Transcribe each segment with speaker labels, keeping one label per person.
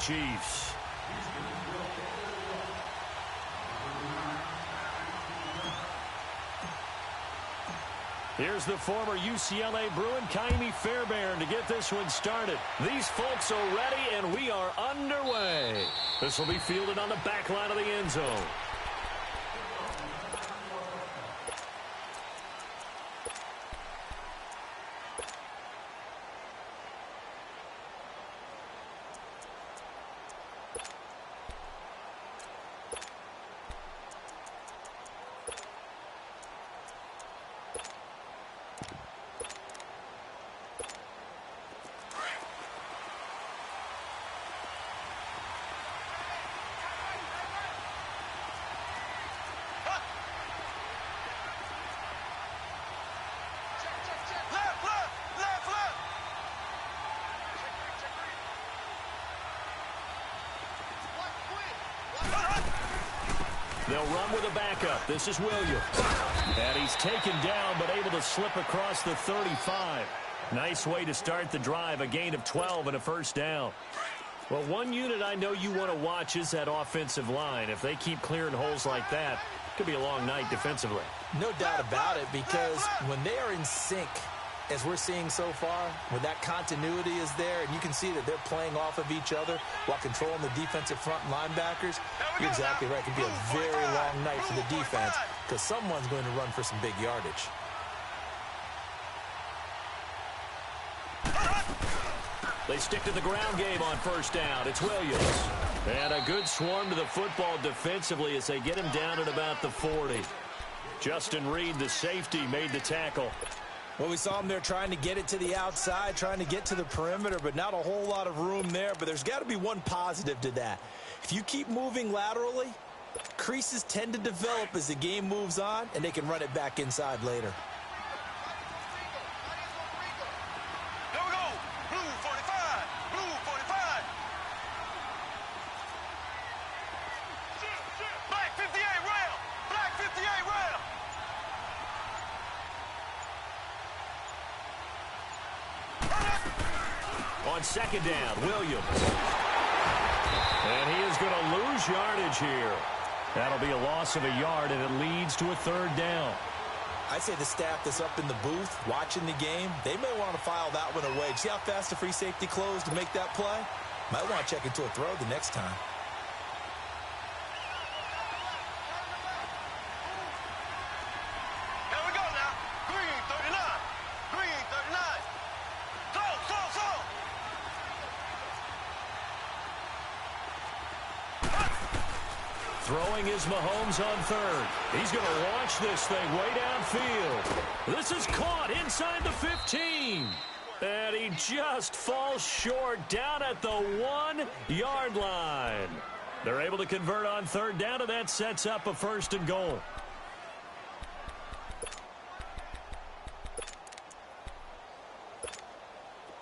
Speaker 1: Chiefs. Here's the former UCLA Bruin, Kaimi Fairbairn, to get this one started. These folks are ready, and we are underway. This will be fielded on the back line of the end zone. They'll run with a backup. This is Williams. And he's taken down, but able to slip across the 35. Nice way to start the drive. A gain of 12 and a first down. Well, one unit I know you want to watch is that offensive line. If they keep clearing holes like that, it could be a long night defensively.
Speaker 2: No doubt about it, because when they are in sync, as we're seeing so far, when that continuity is there, and you can see that they're playing off of each other while controlling the defensive front linebackers, you're exactly right. It could be a very long night for the defense because someone's going to run for some big yardage.
Speaker 1: They stick to the ground game on first down. It's Williams. And a good swarm to the football defensively as they get him down at about the 40. Justin Reed, the safety, made the tackle.
Speaker 2: Well, we saw him there trying to get it to the outside, trying to get to the perimeter, but not a whole lot of room there. But there's got to be one positive to that. If you keep moving laterally, creases tend to develop as the game moves on, and they can run it back inside later.
Speaker 3: Here we go. Blue 45. Blue 45. Black 58 rail. Black 58 rail.
Speaker 1: On second down, Williams. And he is going to lose yardage here. That'll be a loss of a yard, and it leads to a third down.
Speaker 2: I'd say the staff that's up in the booth watching the game, they may want to file that one away. See how fast the free safety closed to make that play? Might want to check into a throw the next time.
Speaker 3: Here we go now. Green 39. Green 39. Slow.
Speaker 1: Throwing is Mahomes on third. He's going to launch this thing way downfield. This is caught inside the 15. And he just falls short down at the 1-yard line. They're able to convert on third down, and that sets up a first and goal.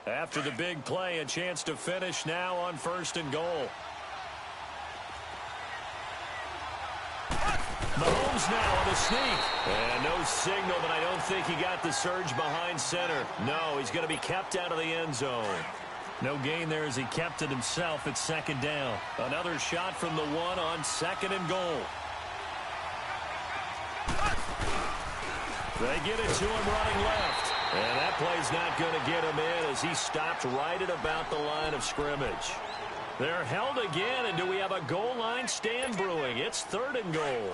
Speaker 1: After the big play, a chance to finish now on first and goal. Mahomes now on the sneak. And no signal, but I don't think he got the surge behind center. No, he's going to be kept out of the end zone. No gain there as he kept it himself at second down. Another shot from the one on second and goal. They get it to him running left. And that play's not going to get him in as he stopped right at about the line of scrimmage. They're held again, and do we have a goal line stand brewing? It's third and goal.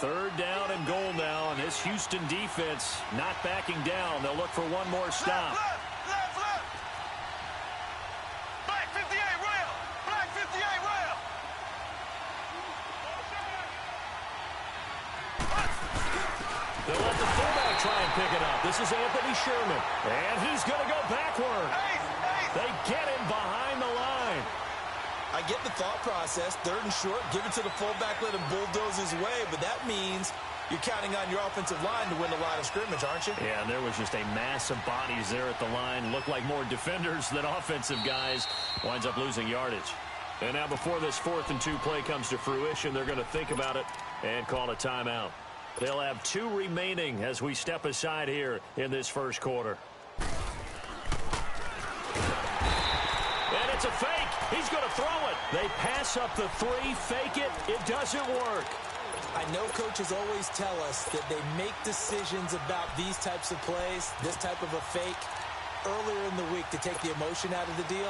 Speaker 1: Third down and goal now, and this Houston defense not backing down. They'll look for one more stop.
Speaker 3: Left. Black 58 rail. Black 58 rail.
Speaker 1: They'll let the fullback try and pick it up. This is Anthony Sherman, and he's going to go backward. They get him behind the line.
Speaker 2: I get the thought process. Third and short, give it to the fullback, let him bulldoze his way, but that means you're counting on your offensive line to win the line of scrimmage, aren't you?
Speaker 1: Yeah, and there was just a mass of bodies there at the line. Looked like more defenders than offensive guys. Winds up losing yardage. And now before this 4th and 2 play comes to fruition, they're going to think about it and call a timeout. They'll have 2 remaining as we step aside here in this first quarter. And it's It's a fake. He's going to throw it. They pass up the 3, fake it. It doesn't work.
Speaker 2: I know coaches always tell us that they make decisions about these types of plays, this type of a fake, earlier in the week to take the emotion out of the deal.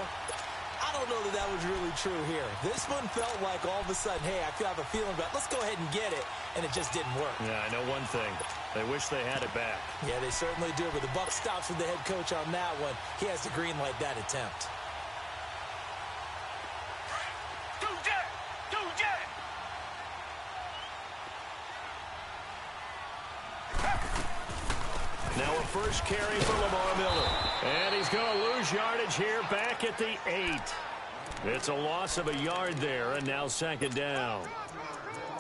Speaker 2: I don't know that that was really true here. This one felt like all of a sudden, hey, I have a feeling about let's go ahead and get it, and it just didn't work.
Speaker 1: Yeah, I know one thing. They wish they had it back.
Speaker 2: Yeah, they certainly do, but the buck stops with the head coach on that one. He has to green light that attempt.
Speaker 1: Now a first carry for Lamar Miller. And he's going to lose yardage here back at the 8. It's a loss of a yard there, and now second down.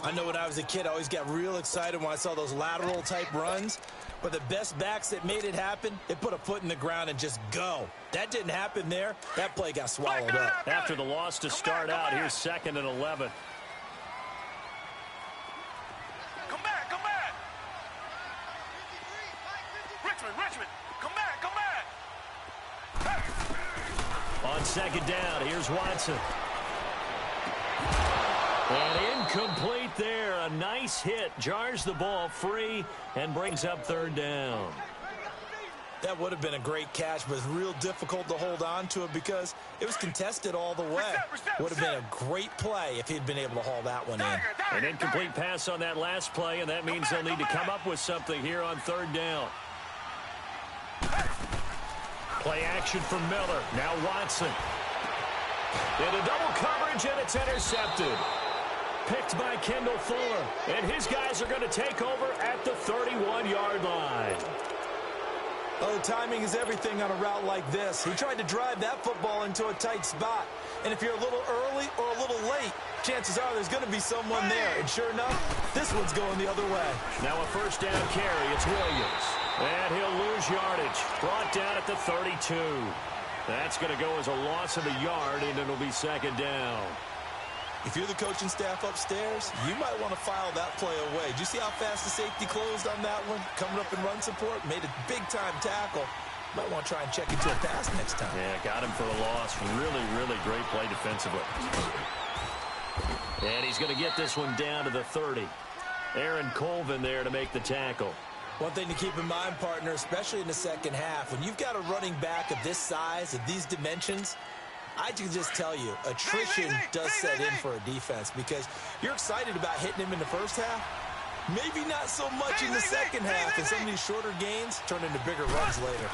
Speaker 2: I know when I was a kid, I always got real excited when I saw those lateral-type runs. But the best backs that made it happen, they put a foot in the ground and just go. That didn't happen there. That play got swallowed up.
Speaker 1: After the loss to start out, here's 2nd and 11.
Speaker 3: Richmond, come back.
Speaker 1: On second down, here's Watson. And incomplete there. A nice hit. Jars the ball free and brings up 3rd down.
Speaker 2: That would have been a great catch, but it's real difficult to hold on to it because it was contested all the way. Would have been a great play if he'd been able to haul that one in.
Speaker 1: An incomplete pass on that last play, and that means they'll need to come up with something here on 3rd down. Play action for Miller. Now Watson. Into double coverage, and it's intercepted. Picked by Kendall Fuller. And his guys are going to take over at the 31-yard line.
Speaker 2: Oh, timing is everything on a route like this. He tried to drive that football into a tight spot. And if you're a little early or a little late, chances are there's going to be someone there. And sure enough, this one's going the other way.
Speaker 1: Now a first down carry. It's Williams. And he'll lose yardage. Brought down at the 32. That's going to go as a loss of a yard, and it'll be second down.
Speaker 2: If you're the coaching staff upstairs, you might want to file that play away. Did you see how fast the safety closed on that one? Coming up in run support, made a big-time tackle. Might want to try and check into a pass next time.
Speaker 1: Yeah, got him for a loss. Really, really great play defensively. And he's going to get this one down to the 30. Aaron Colvin there to make the tackle.
Speaker 2: One thing to keep in mind, partner, especially in the second half, when you've got a running back of this size, of these dimensions, I can just tell you, attrition does set in for a defense because you're excited about hitting him in the first half. Maybe not so much in the second half, and some of these shorter gains turn into bigger runs later.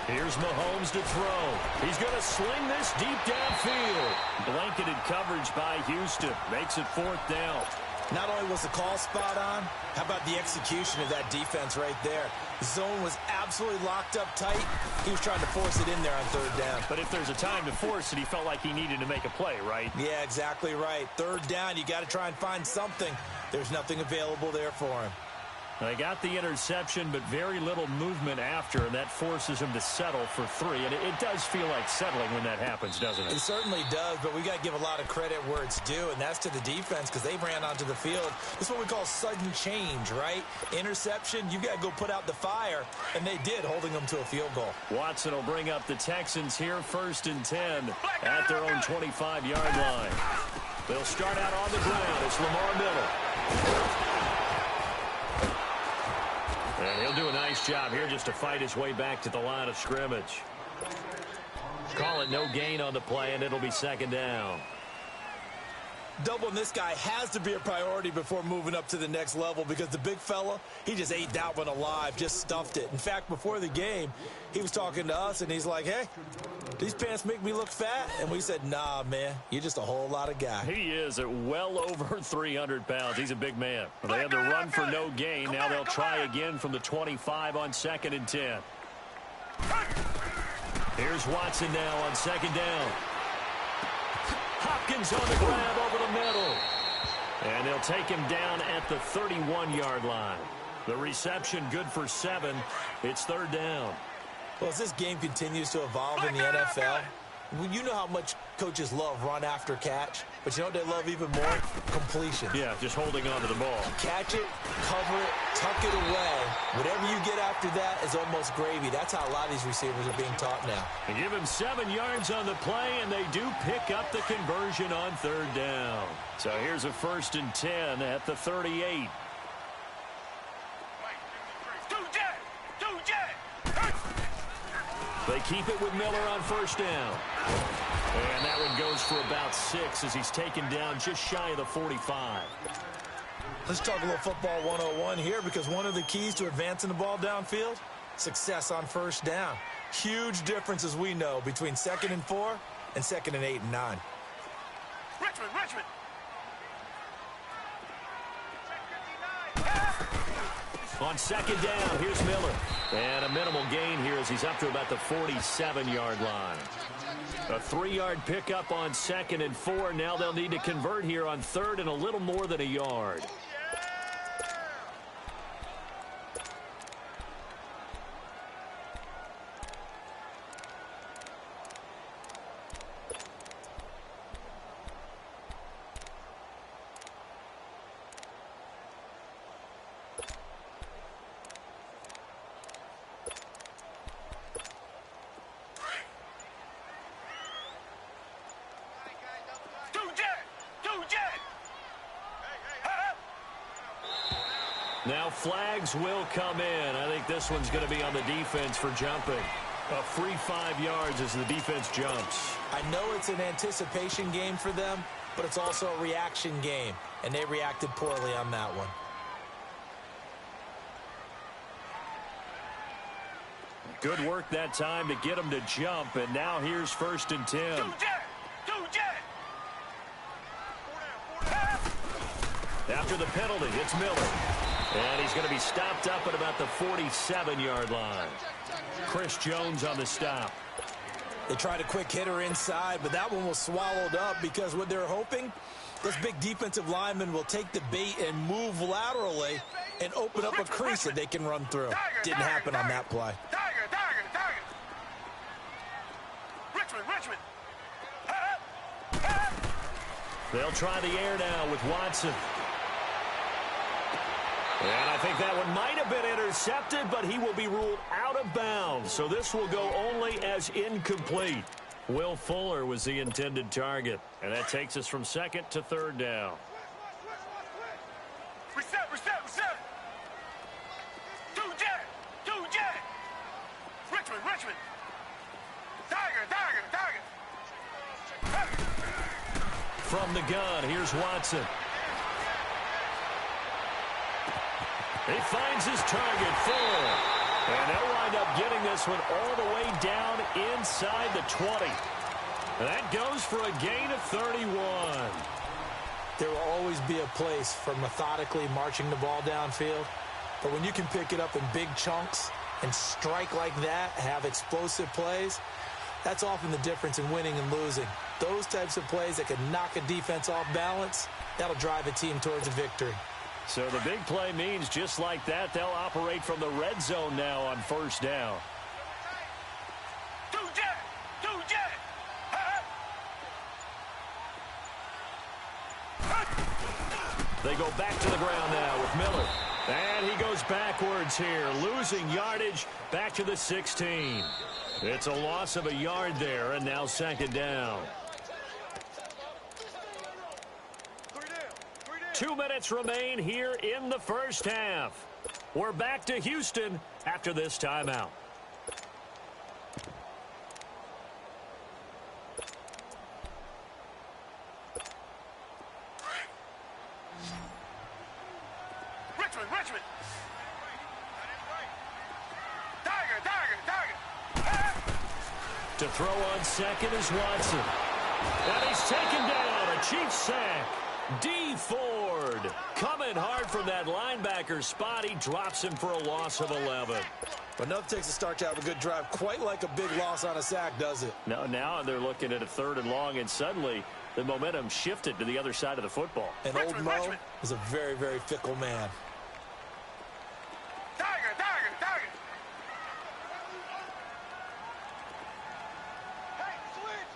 Speaker 1: Here's Mahomes to throw. He's going to sling this deep downfield. Blanketed coverage by Houston. Makes it 4th down.
Speaker 2: Not only was the call spot on, how about the execution of that defense right there? The zone was absolutely locked up tight. He was trying to force it in there on 3rd down.
Speaker 1: But if there's a time to force it, he felt like he needed to make a play, right?
Speaker 2: Yeah, exactly right. 3rd down, you got to try and find something. There's nothing available there for him.
Speaker 1: They got the interception, but very little movement after, and that forces him to settle for 3. And it does feel like settling when that happens, doesn't it?
Speaker 2: It certainly does, but we got to give a lot of credit where it's due, and that's to the defense because they ran onto the field. This is what we call sudden change, right? Interception, you got to go put out the fire, and they did, holding them to a field goal.
Speaker 1: Watson will bring up the Texans here, 1st and 10 at their own 25-yard line. They'll start out on the ground. It's Lamar Miller. And he'll do a nice job here just to fight his way back to the line of scrimmage. Call it no gain on the play, and it'll be second down.
Speaker 2: Doubling this guy has to be a priority before moving up to the next level because the big fella, he just ate that one alive, just stuffed it. In fact, before the game, he was talking to us, and he's like, hey, these pants make me look fat? And we said, nah, man, you're just a whole lot of guy.
Speaker 1: He is at well over 300 pounds. He's a big man. They had to run for no gain. Now they'll try again from the 25 on 2nd and 10. Here's Watson now on 2nd down. Hopkins on the grab over the middle. And they'll take him down at the 31-yard line. The reception good for 7. It's 3rd down.
Speaker 2: Well, as this game continues to evolve in the NFL, You know how much coaches love run after catch, but you know what they love even more? Completion.
Speaker 1: Yeah, just holding on to the ball.
Speaker 2: Catch it, cover it, tuck it away. Whatever you get after that is almost gravy. That's how a lot of these receivers are being taught now.
Speaker 1: They give him 7 yards on the play, and they do pick up the conversion on 3rd down. So here's a 1st and 10 at the 38. They keep it with Miller on 1st down. And that one goes for about 6 as he's taken down just shy of the 45.
Speaker 2: Let's talk a little football 101 here, because one of the keys to advancing the ball downfield, success on 1st down. Huge difference, as we know, between 2nd and 4 and 2nd and 8 and 9.
Speaker 3: Richmond.
Speaker 1: On 2nd down, here's Miller. And a minimal gain here as he's up to about the 47-yard line. A 3-yard pickup on 2nd and 4. Now they'll need to convert here on 3rd and a little more than a yard. Now flags will come in. I think this one's going to be on the defense for jumping. A free 5 yards as the defense jumps.
Speaker 2: I know it's an anticipation game for them, but it's also a reaction game, and they reacted poorly on that one.
Speaker 1: Good work that time to get him to jump, and now here's 1st and 10. After the penalty, it's Miller. And he's going to be stopped up at about the 47-yard line. Chris Jones on the stop.
Speaker 2: They tried a quick hitter inside, but that one was swallowed up because what they're hoping, this big defensive lineman will take the bait and move laterally and open up a crease that they can run through. Didn't happen on that play.
Speaker 3: Richmond.
Speaker 1: They'll try the air now with Watson. And I think that one might have been intercepted, but he will be ruled out of bounds. So this will go only as incomplete. Will Fuller was the intended target. And that takes us from 2nd to 3rd down.
Speaker 3: Reset. Two jet. Richmond. Tiger.
Speaker 1: From the gun, here's Watson. He finds his target, Fuller. And they'll wind up getting this one all the way down inside the 20. And that goes for a gain of 31.
Speaker 2: There will always be a place for methodically marching the ball downfield. But when you can pick it up in big chunks and strike like that, have explosive plays, that's often the difference in winning and losing. Those types of plays that can knock a defense off balance, that'll drive a team towards a victory.
Speaker 1: So the big play means just like that, they'll operate from the red zone now on 1st down.
Speaker 3: Two jet.
Speaker 1: They go back to the ground now with Miller. And he goes backwards here, losing yardage back to the 16. It's a loss of a yard there, and now 2nd down. 2 minutes remain here in the 1st half. We're back to Houston after this timeout.
Speaker 3: Richmond. Tiger.
Speaker 1: To throw on 2nd is Watson. And he's taken down, a Chiefs sack. D. Ford coming hard from that linebacker spot. He drops him for a loss of 11.
Speaker 2: But enough takes a start to have a good drive, quite like a big loss on a sack, does it?
Speaker 1: No, now they're looking at a 3rd and long, and suddenly the momentum shifted to the other side of the football.
Speaker 2: And old Mo is a very, very fickle man.
Speaker 3: Tiger. Hey, switch.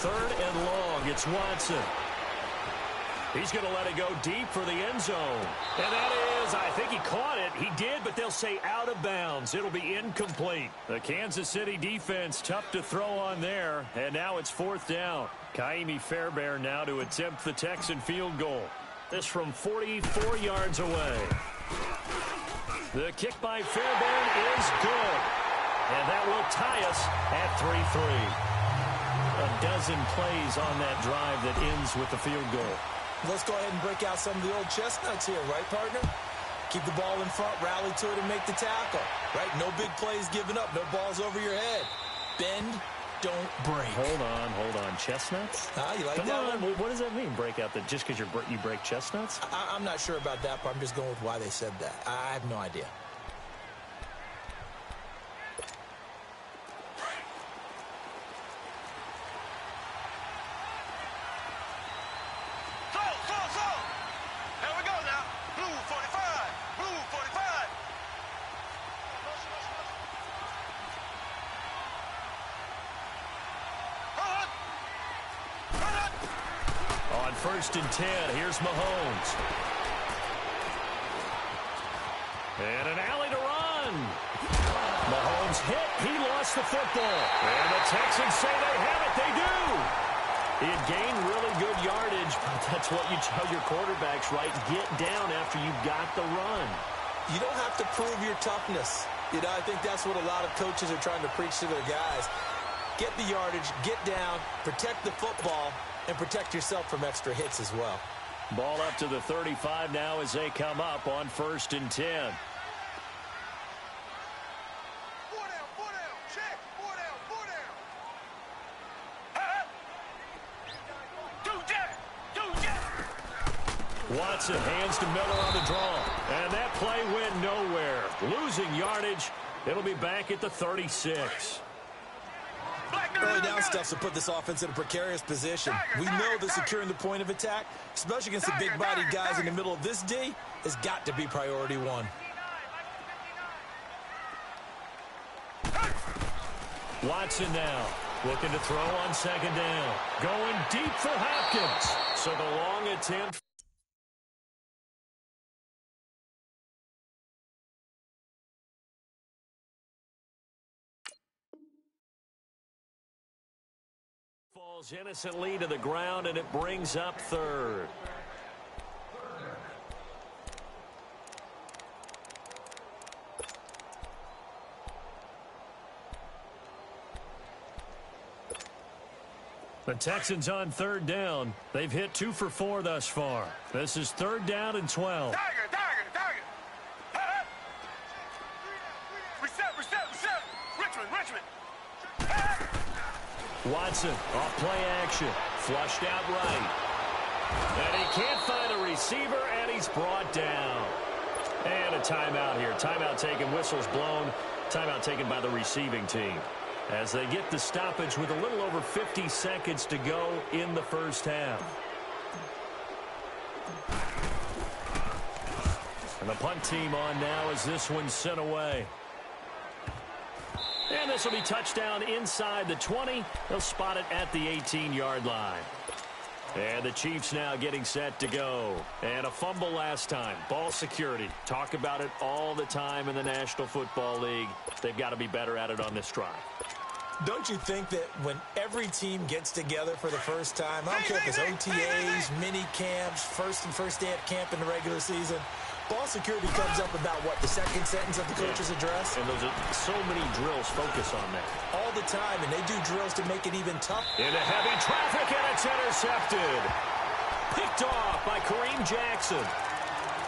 Speaker 1: 3rd and long. It's Watson. He's going to let it go deep for the end zone. And that is, I think he caught it. He did, but they'll say out of bounds. It'll be incomplete. The Kansas City defense, tough to throw on there. And now it's 4th down. Kaimi Fairbairn now to attempt the Texan field goal. This from 44 yards away. The kick by Fairbairn is good. And that will tie us at 3-3. A dozen plays on that drive that ends with the field goal.
Speaker 2: Let's go ahead and break out some of the old chestnuts here, right, partner? Keep the ball in front, rally to it, and make the tackle, right? No big plays given up, no balls over your head. Bend, don't break.
Speaker 1: Hold on. Chestnuts?
Speaker 2: You like
Speaker 1: Come
Speaker 2: that
Speaker 1: on.
Speaker 2: one?
Speaker 1: What does that mean, break out? That just because you break chestnuts?
Speaker 2: I'm not sure about that, but I'm just going with why they said that. I have no idea.
Speaker 1: On 1st and 10, here's Mahomes. And an alley to run. Mahomes hit. He lost the football. And the Texans say they have it. They do. He had gained really good yardage, but that's what you tell your quarterbacks, right? Get down after you got the run.
Speaker 2: You don't have to prove your toughness. I think that's what a lot of coaches are trying to preach to their guys. Get the yardage, get down, protect the football, and protect yourself from extra hits as well.
Speaker 1: Ball up to the 35 now as they come up on 1st and 10. Watson hands to Miller on the draw. And that play went nowhere. Losing yardage. It'll be back at the 36.
Speaker 2: Early down stuffs will put this offense in a precarious position. We know that securing the point of attack, especially against the big-bodied guys in the middle of this D, has got to be priority one.
Speaker 1: Watson now looking to throw on 2nd down. Going deep for Hopkins. So the long attempt. Falls innocently to the ground, and it brings up 3rd. The Texans on 3rd down. They've hit 2 for 4 thus far. This is 3rd down and 12.
Speaker 3: Target. Reset. Richmond.
Speaker 1: Watson off play action. Flushed out right. And he can't find a receiver, and he's brought down. And a timeout here. Timeout taken, whistles blown. Timeout taken by the receiving team, as they get the stoppage with a little over 50 seconds to go in the 1st half. And the punt team on now as this one's sent away. And this will be touchdown inside the 20. They'll spot it at the 18-yard line. And the Chiefs now getting set to go. And a fumble last time. Ball security. Talk about it all the time in the National Football League. They've got to be better at it on this drive.
Speaker 2: Don't you think that when every team gets together for the first time, I don't care if it's OTAs, mini camps, first day at camp in the regular season, ball security comes up about, what, the second sentence of the coach's address?
Speaker 1: And those are so many drills focus on that.
Speaker 2: All the time, and they do drills to make it even tougher.
Speaker 1: Into heavy traffic, and it's intercepted. Picked off by Kareem Jackson.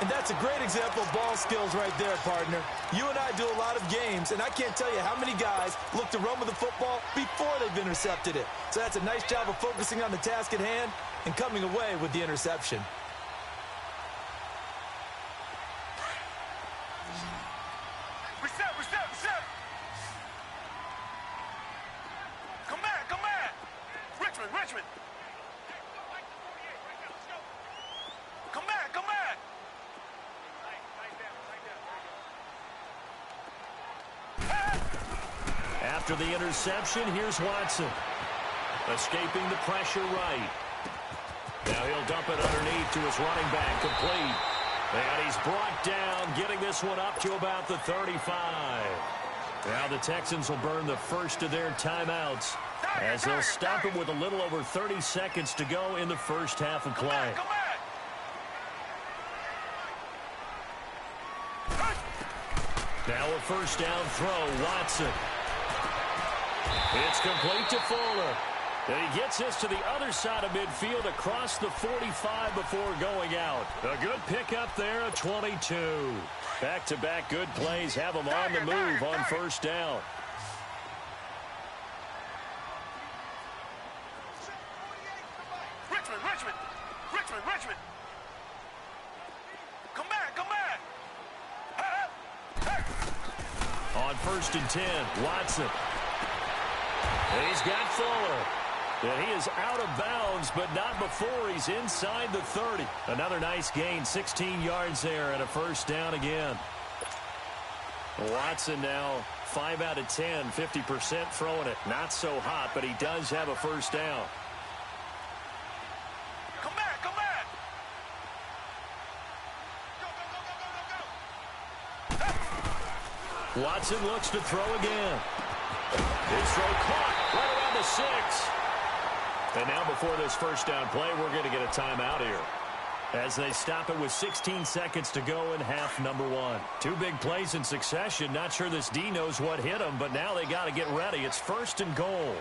Speaker 2: And that's a great example of ball skills right there, partner. You and I do a lot of games, and I can't tell you how many guys look to run with the football before they've intercepted it. So that's a nice job of focusing on the task at hand and coming away with the interception.
Speaker 3: Reset. Come back. Richmond. Come back.
Speaker 1: After the interception, here's Watson. Escaping the pressure right. Now he'll dump it underneath to his running back, complete. And he's brought down, getting this one up to about the 35. Now the Texans will burn the first of their timeouts as they'll stop him with a little over 30 seconds to go in the first half of play. Now a first down throw, Watson. It's complete to Fuller. And he gets this to the other side of midfield across the 45 before going out. A good pickup there at 22. Back-to-back good plays have him on the move on first down.
Speaker 3: Richmond. Come back.
Speaker 1: On first and 10, Watson. And he's got Fuller. And he is out of bounds, but not before he's inside the 30. Another nice gain, 16 yards there, and a first down again. Watson now 5 out of 10, 50% throwing it. Not so hot, but he does have a first down.
Speaker 3: Come back. Go.
Speaker 1: Watson looks to throw again. His throw caught right around the 6. And now before this first down play, we're going to get a timeout here as they stop it with 16 seconds to go in half number 1. 2 big plays in succession. Not sure this D knows what hit him, but now they got to get ready. It's first and goal.
Speaker 3: We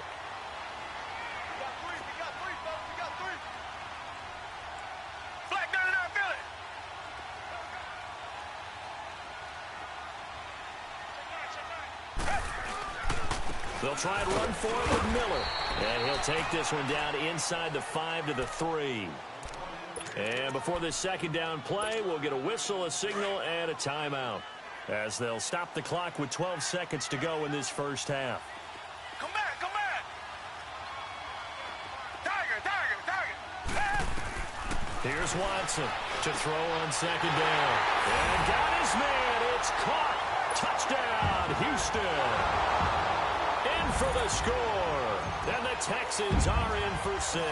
Speaker 3: got three. Black 99 Philly.
Speaker 1: They'll try and run for it with Miller. And he'll take this one down inside the 5 to the 3. And before this second down play, we'll get a whistle, a signal, and a timeout as they'll stop the clock with 12 seconds to go in this first half.
Speaker 3: Come back. Tiger.
Speaker 1: Here's Watson to throw on second down. And got his man. It's caught. Touchdown, Houston. In for the score. And the Texans are in for 6.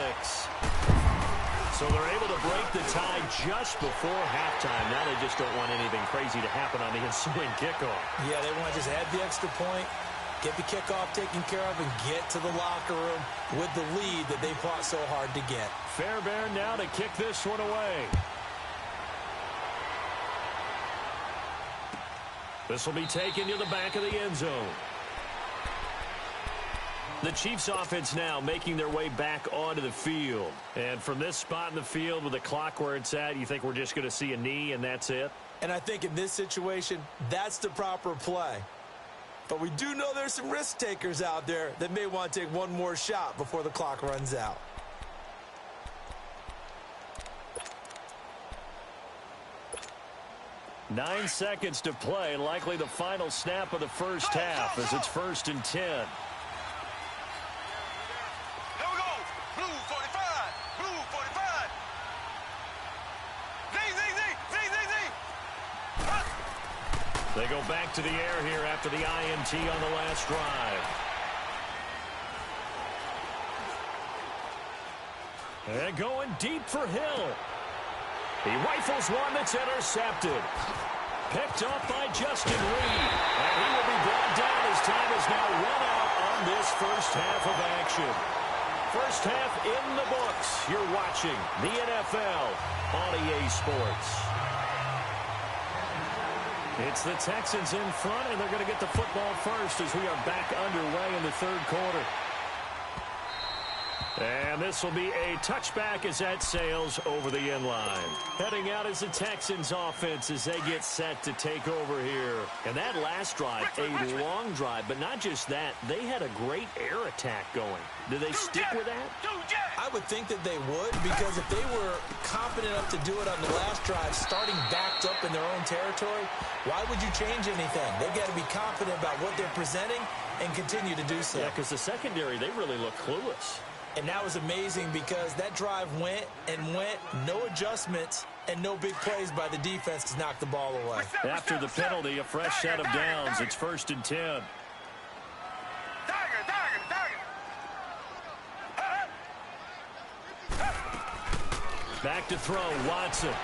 Speaker 1: So they're able to break the tie just before halftime. Now they just don't want anything crazy to happen on the ensuing kickoff.
Speaker 2: Yeah, they want to just add the extra point, get the kickoff taken care of, and get to the locker room with the lead that they fought so hard to get.
Speaker 1: Fairbairn now to kick this one away. This will be taken to the back of the end zone. The Chiefs offense now making their way back onto the field. And from this spot in the field with the clock where it's at, you think we're just going to see a knee and that's it?
Speaker 2: And I think in this situation, that's the proper play. But we do know there's some risk takers out there that may want to take one more shot before the clock runs out.
Speaker 1: Nine seconds to play, likely the final snap of the first half as it's first and 10.
Speaker 3: Here we go. Blue 45. Z.
Speaker 1: They go back to the air here after the INT on the last drive. And going deep for Hill. He rifles one that's intercepted. Picked up by Justin Reed. And he will be brought down as time is now run out on this first half of action. First half in the books. You're watching the NFL on EA Sports. It's the Texans in front, and they're going to get the football first as we are back underway in the third quarter. And this will be a touchback as that sails over the end line. Heading out is the Texans offense as they get set to take over here. And that last drive, a long drive, but not just that, they had a great air attack going. Do they stick with that?
Speaker 2: I would think that they would, because if they were confident enough to do it on the last drive, starting backed up in their own territory, why would you change anything? They've got to be confident about what they're presenting and continue to do so.
Speaker 1: Yeah, because the secondary, they really look clueless.
Speaker 2: And that was amazing because that drive went, no adjustments, and no big plays by the defense to knock the ball away.
Speaker 1: After the penalty, a fresh set of downs. It's first and 10. Back to throw, Watson.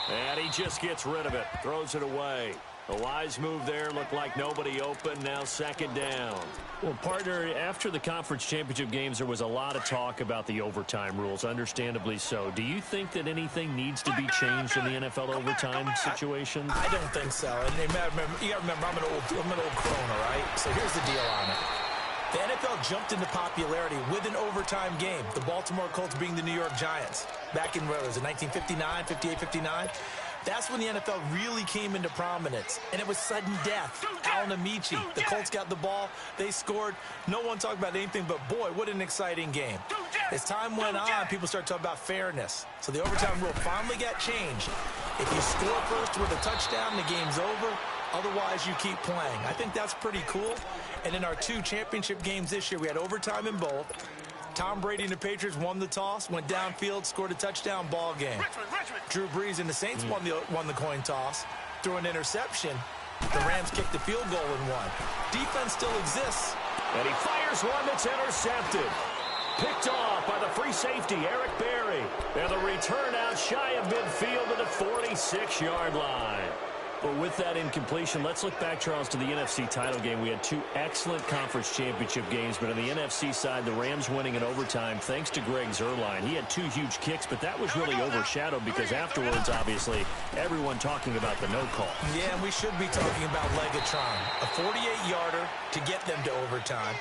Speaker 1: And he just gets rid of it. Throws it away. A wise move there. Looked like nobody open. Now second down. Well, partner, after the conference championship games, there was a lot of talk about the overtime rules, understandably so. Do you think that anything needs to be changed in the NFL overtime situations?
Speaker 2: I don't think so. And you got to remember, I'm an old crone, all right? So here's the deal on it. The NFL jumped into popularity with an overtime game. The Baltimore Colts being the New York Giants. Back in, what was it, 1959, 58, 59? That's when the NFL really came into prominence. And it was sudden death. Alan Amici. The Colts got the ball. They scored. No one talked about anything but, boy, what an exciting game. As time went on, people started talking about fairness. So the overtime rule finally got changed. If you score first with a touchdown, the game's over. Otherwise, you keep playing. I think that's pretty cool. And in our 2 championship games this year, we had overtime in both. Tom Brady and the Patriots won the toss, went downfield, scored a touchdown, ball game. Drew Brees and the Saints won the coin toss, threw an interception. The Rams kicked the field goal and won. Defense still exists.
Speaker 1: And he fires one that's intercepted. Picked off by the free safety, Eric Berry. And the return out shy of midfield to the 46-yard line. But with that incompletion, let's look back, Charles, to the NFC title game. We had 2 excellent conference championship games, but on the NFC side, the Rams winning in overtime thanks to Greg Zuerlein. He had 2 huge kicks, but that was really overshadowed because afterwards, obviously, everyone talking about the no call.
Speaker 2: Yeah, and we should be talking about Legatron. A 48-yarder to get them to overtime.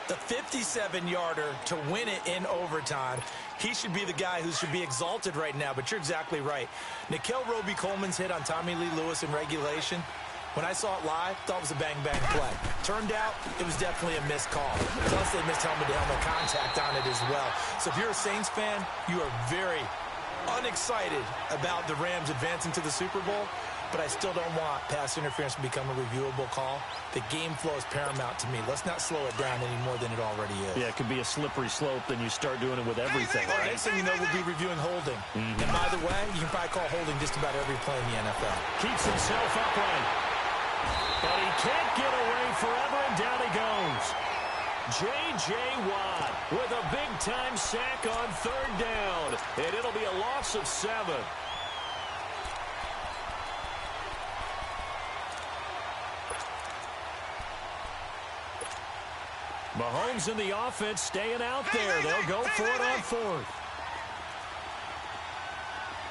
Speaker 2: The 57-yarder to win it in overtime. He should be the guy who should be exalted right now, but you're exactly right. Nickel Roby-Coleman's hit on Tommy Lee Lewis in regulation, when I saw it live, thought it was a bang-bang play. Turned out, it was definitely a missed call. Plus, they missed helmet-to-helmet contact on it as well. So if you're a Saints fan, you are very unexcited about the Rams advancing to the Super Bowl, but I still don't want pass interference to become a reviewable call. The game flow is paramount to me. Let's not slow it down any more than it already is.
Speaker 1: Yeah, it could be a slippery slope, then you start doing it with everything.
Speaker 2: Well, next thing you know, we'll be reviewing holding. And by the way, you can probably call holding just about every play in the NFL.
Speaker 1: Keeps himself upright. But he can't get away forever, and down he goes. J.J. Watt with a big-time sack on 3rd down. And it'll be a loss of 7. Mahomes in the offense staying out there. They'll go for it on 4th.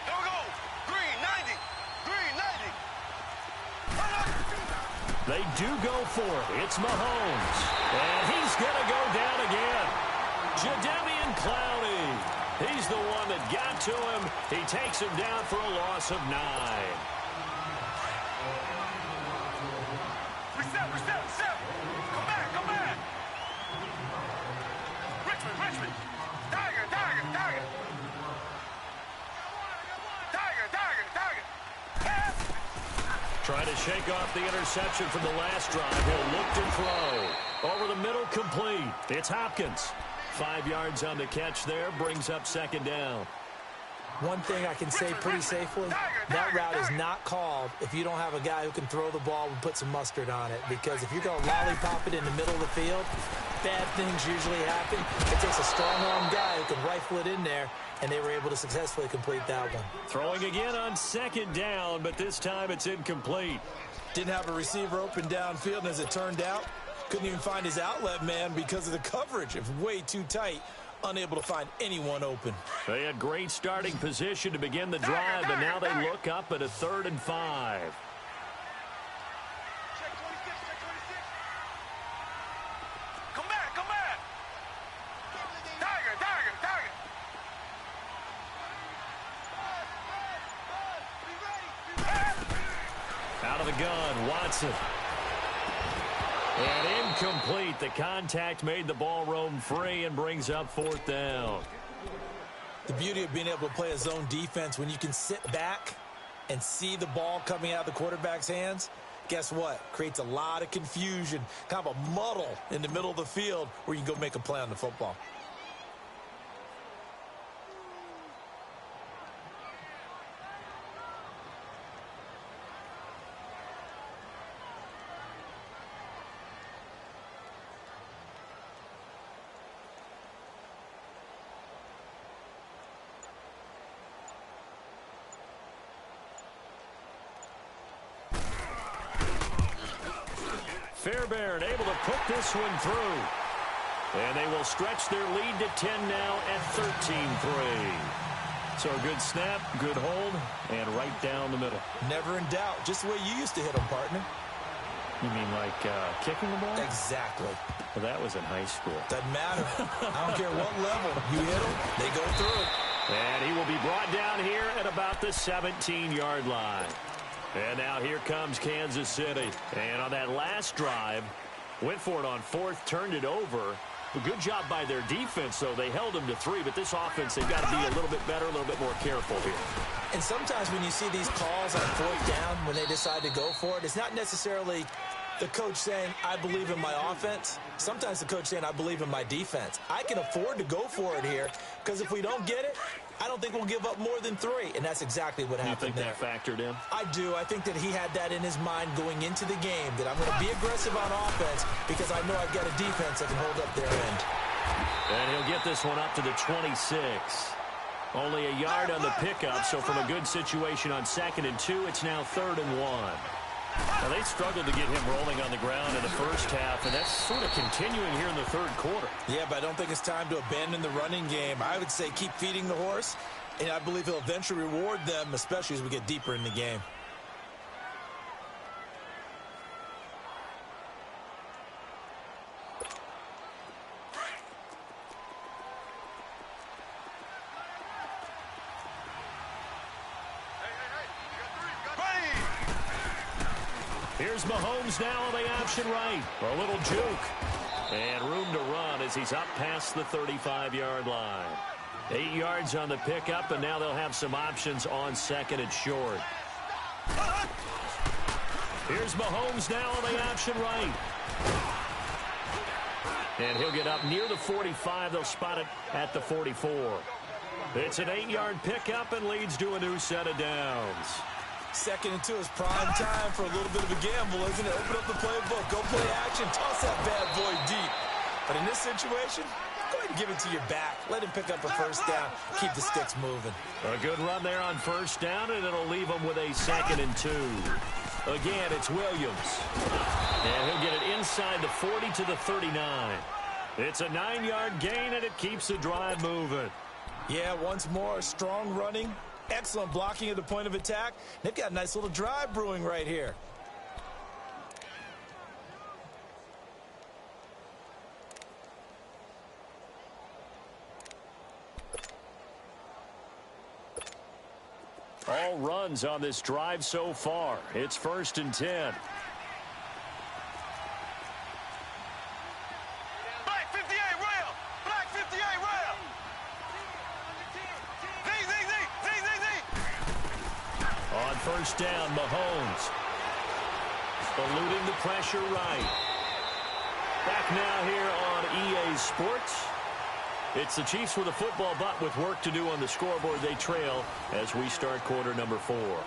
Speaker 3: Here we go. Green, 90. Green, 90.
Speaker 1: They do go for it. It's Mahomes. And he's going to go down again. Jadeveon Clowney. He's the one that got to him. He takes him down for a loss of 9.
Speaker 3: Reset. Come back. Richmond. Tiger.
Speaker 1: Trying to shake off the interception from the last drive. He'll look to throw. Over the middle, complete. It's Hopkins. 5 yards on the catch there. Brings up 2nd down.
Speaker 2: One thing I can say pretty safely, that route is not called if you don't have a guy who can throw the ball and put some mustard on it. Because if you're going to lollipop it in the middle of the field, bad things usually happen. It takes a strong-arm guy who can rifle it in there, and they were able to successfully complete that one.
Speaker 1: Throwing again on 2nd down, but this time it's incomplete.
Speaker 2: Didn't have a receiver open downfield, and as it turned out, couldn't even find his outlet man because of the coverage. It was way too tight. Unable to find anyone open.
Speaker 1: They had great starting position to begin the drive, but now they look up at a 3rd and 5.
Speaker 3: Check 26. Come back. Tiger.
Speaker 1: Out of the gun, Watson. And incomplete. The contact made the ball roam free and brings up 4th down.
Speaker 2: The beauty of being able to play a zone defense when you can sit back and see the ball coming out of the quarterback's hands, guess what? Creates a lot of confusion, kind of a muddle in the middle of the field where you can go make a play on the football.
Speaker 1: Fairbairn able to put this one through. And they will stretch their lead to 10 now at 13-3. So a good snap, good hold, and right down the middle.
Speaker 2: Never in doubt. Just the way you used to hit them, partner.
Speaker 1: You mean like kicking the ball?
Speaker 2: Exactly.
Speaker 1: Well, that was in high school.
Speaker 2: Doesn't matter. I don't care what level. You hit them, they go through.
Speaker 1: And he will be brought down here at about the 17-yard line. And now here comes Kansas City. And on that last drive, went for it on fourth, turned it over. A good job by their defense, though. They held them to 3, but this offense, they've got to be a little bit better, a little bit more careful here.
Speaker 2: And sometimes when you see these calls on fourth down, when they decide to go for it, it's not necessarily the coach saying, I believe in my offense. Sometimes the coach saying, I believe in my defense. I can afford to go for it here, because if we don't get it, I don't think we'll give up more than 3, and that's exactly what happened there.
Speaker 1: You think that factored in?
Speaker 2: I do. I think that he had that in his mind going into the game, that I'm going to be aggressive on offense because I know I've got a defense that can hold up their end.
Speaker 1: And he'll get this one up to the 26. Only a yard on the pickup, so from a good situation on 2nd and 2, it's now 3rd and 1. Now, they struggled to get him rolling on the ground in the first half, and that's sort of continuing here in the third quarter.
Speaker 2: Yeah, but I don't think it's time to abandon the running game. I would say keep feeding the horse, and I believe he'll eventually reward them, especially as we get deeper in the game.
Speaker 1: Here's Mahomes now on the option right. A little juke. And room to run as he's up past the 35-yard line. 8 yards on the pickup, and now they'll have some options on 2nd and short. Here's Mahomes now on the option right. And he'll get up near the 45. They'll spot it at the 44. It's an 8-yard pickup and leads to a new set of downs.
Speaker 2: 2nd and 2 is prime time for a little bit of a gamble, isn't it? Open up the playbook, go play action, toss that bad boy deep. But in this situation, go ahead and give it to your back. Let him pick up a first down, keep the sticks moving.
Speaker 1: A good run there on first down, and it'll leave him with a 2nd and 2. Again, it's Williams. And he'll get it inside the 40 to the 39. It's a 9-yard gain, and it keeps the drive moving.
Speaker 2: Yeah, once more, strong running. Excellent blocking at the point of attack. They've got a nice little drive brewing right here.
Speaker 1: All runs on this drive so far. It's 1st and 10.
Speaker 3: Black 58 rail. Black 58 rail.
Speaker 1: On first down, Mahomes. Eluding the pressure right. Back now here on EA Sports. It's the Chiefs with a football, but with work to do on the scoreboard. They trail as we start quarter number 4.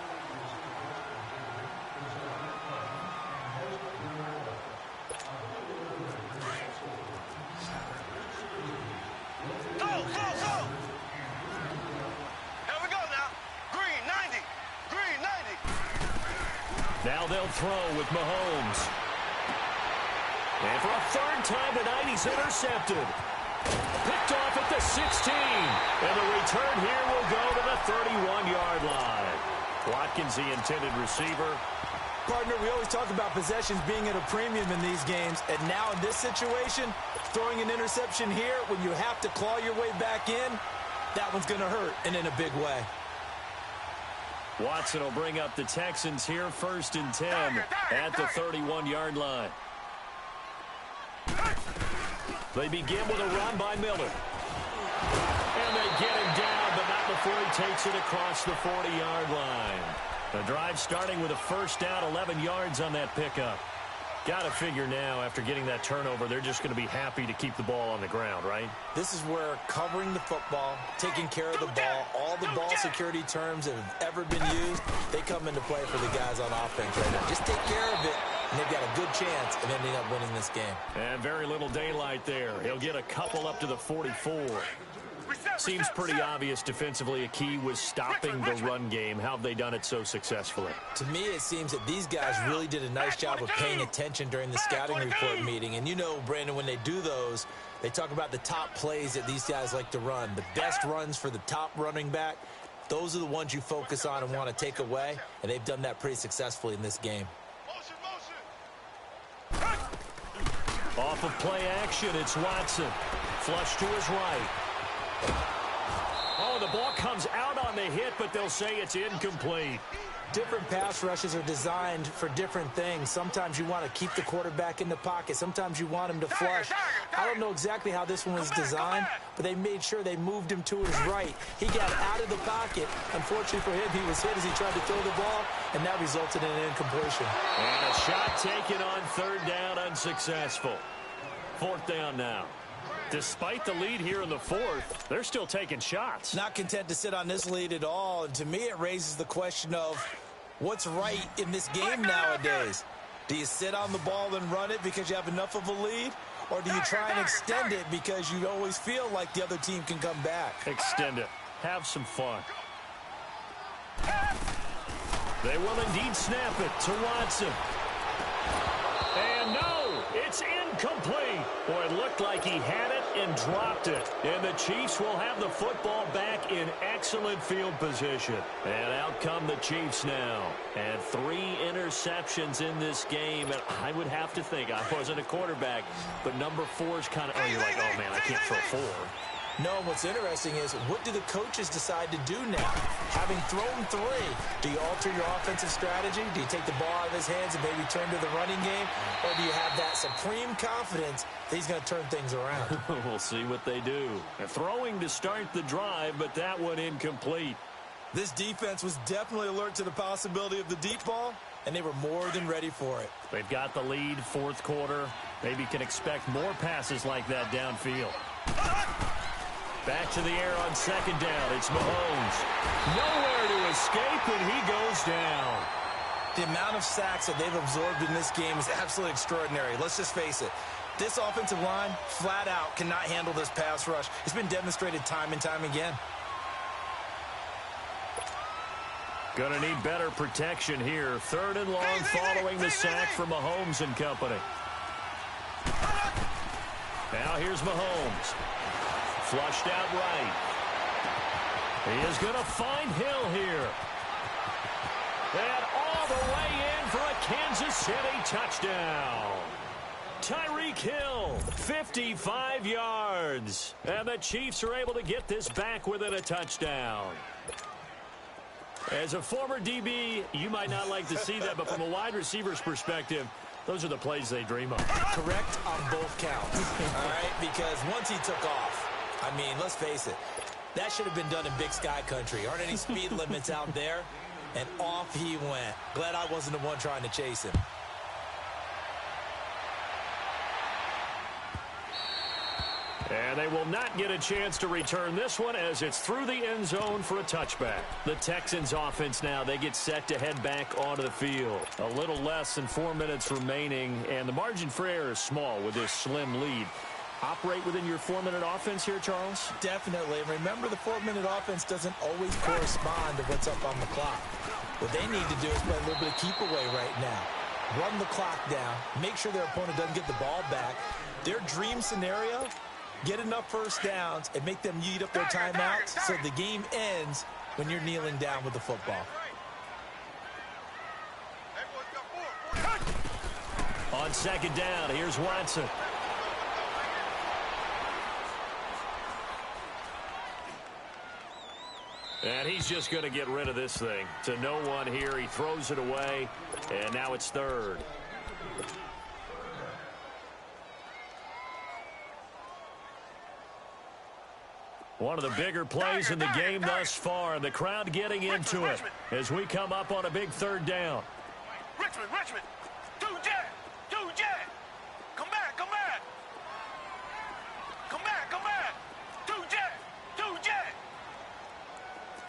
Speaker 1: Now they'll throw with Mahomes. And for a 3rd time tonight, he's intercepted. Picked off at the 16. And the return here will go to the 31-yard line. Watkins, the intended receiver.
Speaker 2: Partner, we always talk about possessions being at a premium in these games. And now in this situation, throwing an interception here when you have to claw your way back in, that one's going to hurt, and in a big way.
Speaker 1: Watson will bring up the Texans here, 1st and 10 at the 31-yard line. They begin with a run by Miller. And they get him down, but not before he takes it across the 40-yard line. The drive starting with a first down, 11 yards on that pickup. Got to figure now, after getting that turnover, they're just going to be happy to keep the ball on the ground, right?
Speaker 2: This is where covering the football, taking care of the ball, all the ball security terms that have ever been used, they come into play for the guys on offense right now. Just take care of it, and they've got a good chance of ending up winning this game.
Speaker 1: And very little daylight there. He'll get a couple up to the 44. Seems pretty obvious defensively a key was stopping the run game. How have they done it so successfully?
Speaker 2: To me, it seems that these guys really did a nice job of paying attention during the scouting report meeting. And you know, Brandon, when they do those, they talk about the top plays that these guys like to run. The best runs for the top running back, those are the ones you focus on and want to take away. And they've done that pretty successfully in this game.
Speaker 1: Off of play action, it's Watson. Flush to his right. Oh, the ball comes out on the hit, but they'll say it's incomplete.
Speaker 2: Different pass rushes are designed for different things. Sometimes you want to keep the quarterback in the pocket. Sometimes you want him to flush. I don't know exactly how this one was designed, but they made sure they moved him to his right. He got out of the pocket. Unfortunately for him, he was hit as he tried to throw the ball, and that resulted in an incompletion.
Speaker 1: And a shot taken on third down, unsuccessful. Fourth down now. Despite the lead here in the fourth, they're still taking shots.
Speaker 2: Not content to sit on this lead at all. And to me, it raises the question of what's right in this game nowadays. Do you sit on the ball and run it because you have enough of a lead? Or do you try and extend it because you always feel like the other team can come back?
Speaker 1: Extend it. Have some fun. They will indeed snap it to Watson. And no, it's incomplete. Boy, it looked like he had it and dropped it. And the Chiefs will have the football back in excellent field position. And out come the Chiefs now. And 3 interceptions in this game. And I would have to think, I wasn't a quarterback, but number 4 is kind of, oh, you're like, oh, man, I can't throw 4.
Speaker 2: No, what's interesting is, what do the coaches decide to do now? Having thrown 3, do you alter your offensive strategy? Do you take the ball out of his hands and maybe turn to the running game? Or do you have that supreme confidence that he's going to turn things around?
Speaker 1: We'll see what they do. They're throwing to start the drive, but that one incomplete.
Speaker 2: This defense was definitely alert to the possibility of the deep ball, and they were more than ready for it.
Speaker 1: They've got the lead, fourth quarter. Maybe can expect more passes like that downfield. Back to the air on second down. It's Mahomes. Nowhere to escape, and he goes down.
Speaker 2: The amount of sacks that they've absorbed in this game is absolutely extraordinary. Let's just face it. This offensive line, flat out, cannot handle this pass rush. It's been demonstrated time and time again.
Speaker 1: Gonna need better protection here. Third and long following the sack for Mahomes and company. Now here's Mahomes. Flushed out right. He is going to find Hill here. And all the way in for a Kansas City touchdown. Tyreek Hill, 55 yards. And the Chiefs are able to get this back within a touchdown. As a former DB, you might not like to see that, but from a wide receiver's perspective, those are the plays they dream of.
Speaker 2: Correct on both counts. All right, because once he took off, I mean, let's face it, that should have been done in Big Sky Country. Aren't any speed limits out there? And off he went. Glad I wasn't the one trying to chase him.
Speaker 1: And they will not get a chance to return this one as it's through the end zone for a touchback. The Texans offense now, they get set to head back onto the field. A little less than 4 minutes remaining, and the margin for error is small with this slim lead. Operate within your 4-minute offense here, Charles?
Speaker 2: Definitely. Remember, the 4-minute offense doesn't always correspond to what's up on the clock. What they need to do is play a little bit of keep away right now. Run the clock down. Make sure their opponent doesn't get the ball back. Their dream scenario, get enough first downs and make them eat up their timeouts so the game ends when you're kneeling down with the football.
Speaker 1: On second down, here's Watson. And he's just going to get rid of this thing. To no one here. He throws it away. And now it's third. One of the bigger plays in the game thus far. The crowd getting into it as we come up on a big third down.
Speaker 3: Richmond. 2 jet. Come back. Come back. 2 jet.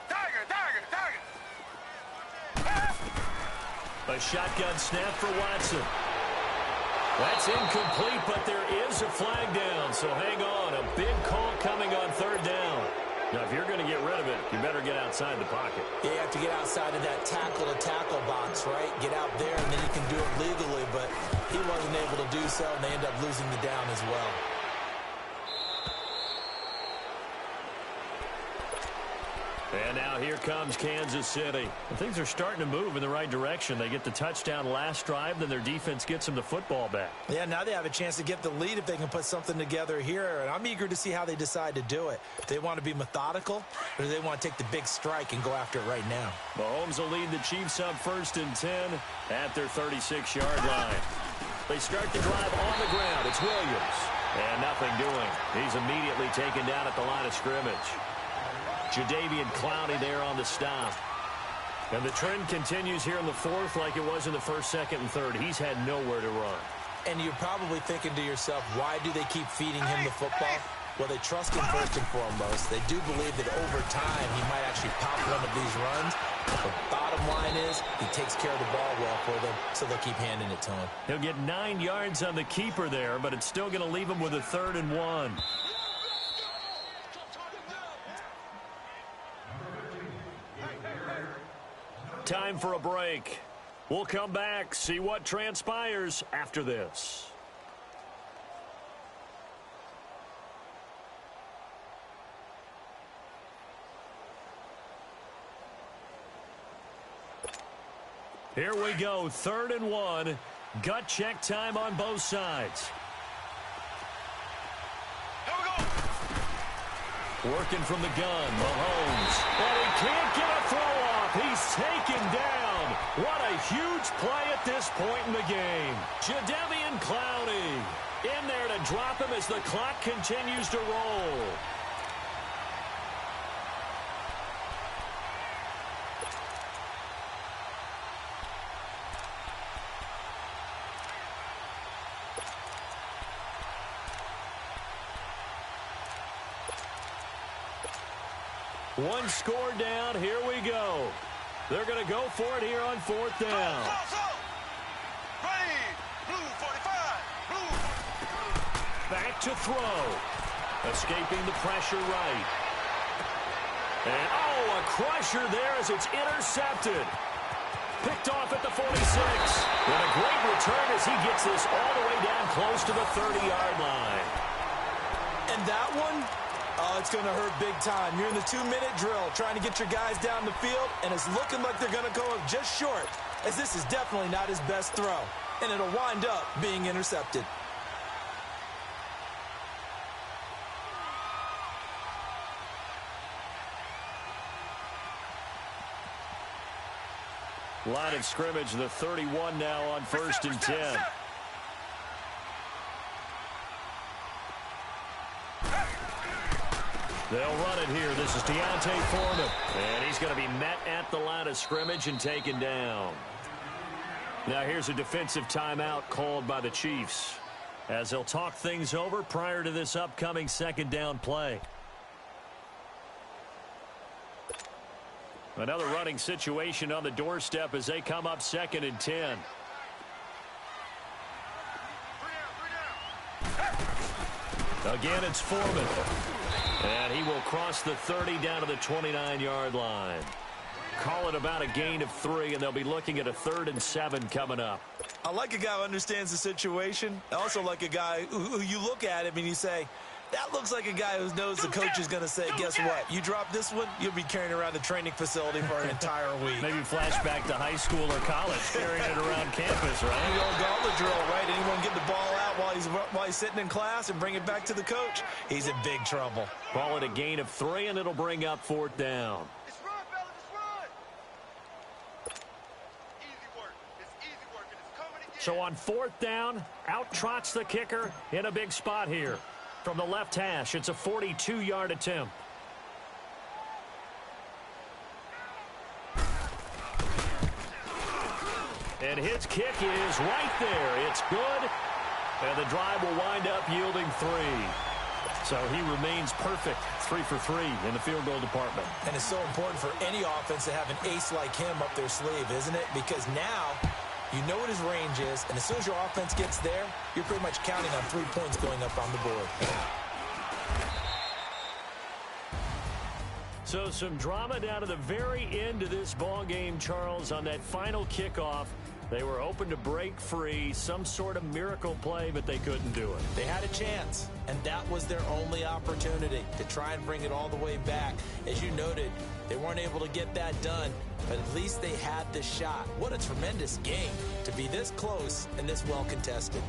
Speaker 3: Tiger.
Speaker 1: A shotgun snap for Watson. That's incomplete, but there is a flag down, so hang on. A big call coming on third down. Now, if you're going to get rid of it, you better get outside the pocket.
Speaker 2: You have to get outside of that tackle-to-tackle box, right? Get out there, and then you can do it legally, but he wasn't able to do so, and they end up losing the down as well.
Speaker 1: And now here comes Kansas City. And things are starting to move in the right direction. They get the touchdown last drive, then their defense gets them the football back.
Speaker 2: Yeah, now they have a chance to get the lead if they can put something together here, and I'm eager to see how they decide to do it. Do they want to be methodical, or do they want to take the big strike and go after it right now?
Speaker 1: Mahomes will lead the Chiefs up 1st and 10 at their 36-yard line. They start the drive on the ground. It's Williams. And nothing doing. He's immediately taken down at the line of scrimmage. Jadeveon Clowney there on the stop. And the trend continues here in the fourth like it was in the first, second, and third. He's had nowhere to run.
Speaker 2: And you're probably thinking to yourself, why do they keep feeding him the football? Well, they trust him first and foremost. They do believe that over time he might actually pop one of these runs. The bottom line is he takes care of the ball well for them, so they'll keep handing it to him.
Speaker 1: He'll get 9 yards on the keeper there, but it's still going to leave him with a 3rd and 1. Time for a break. We'll come back, see what transpires after this. Here we go, 3rd and 1. Gut check time on both sides.
Speaker 3: Here we go.
Speaker 1: Working from the gun, Mahomes. And he can't get a throw off. He's taken down. What a huge play at this point in the game. Jadeveon Clowney in there to drop him as the clock continues to roll. One score down. Here we go. They're going to go for it here on 4th down.
Speaker 3: Ready. Blue 45. Blue.
Speaker 1: Back to throw. Escaping the pressure right. And, oh, a crusher there as it's intercepted. Picked off at the 46. And a great return as he gets this all the way down close to the 30-yard line.
Speaker 2: And that one, oh, it's going to hurt big time. You're in the 2-minute drill trying to get your guys down the field, and it's looking like they're going to go just short, as this is definitely not his best throw, and it'll wind up being intercepted.
Speaker 1: Line of scrimmage, the 31 now on 1st and 10. They'll run it here. This is Deontay Foreman. And he's going to be met at the line of scrimmage and taken down. Now here's a defensive timeout called by the Chiefs, as they'll talk things over prior to this upcoming 2nd down play. Another running situation on the doorstep as they come up 2nd and 10. Again, it's Foreman. And he will cross the 30 down to the 29-yard line. Call it about a gain of 3, and they'll be looking at a 3rd and 7 coming up.
Speaker 2: I like a guy who understands the situation. I also like a guy who you look at him and you say, that looks like a guy who knows the coach is going to say, guess what? You drop this one, you'll be carrying around the training facility for an entire week.
Speaker 1: Maybe flashback to high school or college, carrying it around campus, right?
Speaker 2: The old gauntlet drill, right? Anyone get the ball out while he's sitting in class and bring it back to the coach? He's in big trouble.
Speaker 1: Call it a gain of 3, and it'll bring up 4th down.
Speaker 3: It's run, fellas. It's run. Easy work. It's easy work, and it's coming again.
Speaker 1: So on 4th down, out trots the kicker in a big spot here. From the left hash, it's a 42-yard attempt. And his kick is right there. It's good. And the drive will wind up yielding 3. So he remains perfect, 3 for 3 in the field goal department.
Speaker 2: And it's so important for any offense to have an ace like him up their sleeve, isn't it? Because now you know what his range is, and as soon as your offense gets there, you're pretty much counting on 3 points going up on the board.
Speaker 1: So some drama down to the very end of this ball game, Charles, on that final kickoff. They were hoping to break free, some sort of miracle play, but they couldn't do it.
Speaker 2: They had a chance, and that was their only opportunity to try and bring it all the way back. As you noted, they weren't able to get that done, but at least they had the shot. What a tremendous game to be this close and this well contested.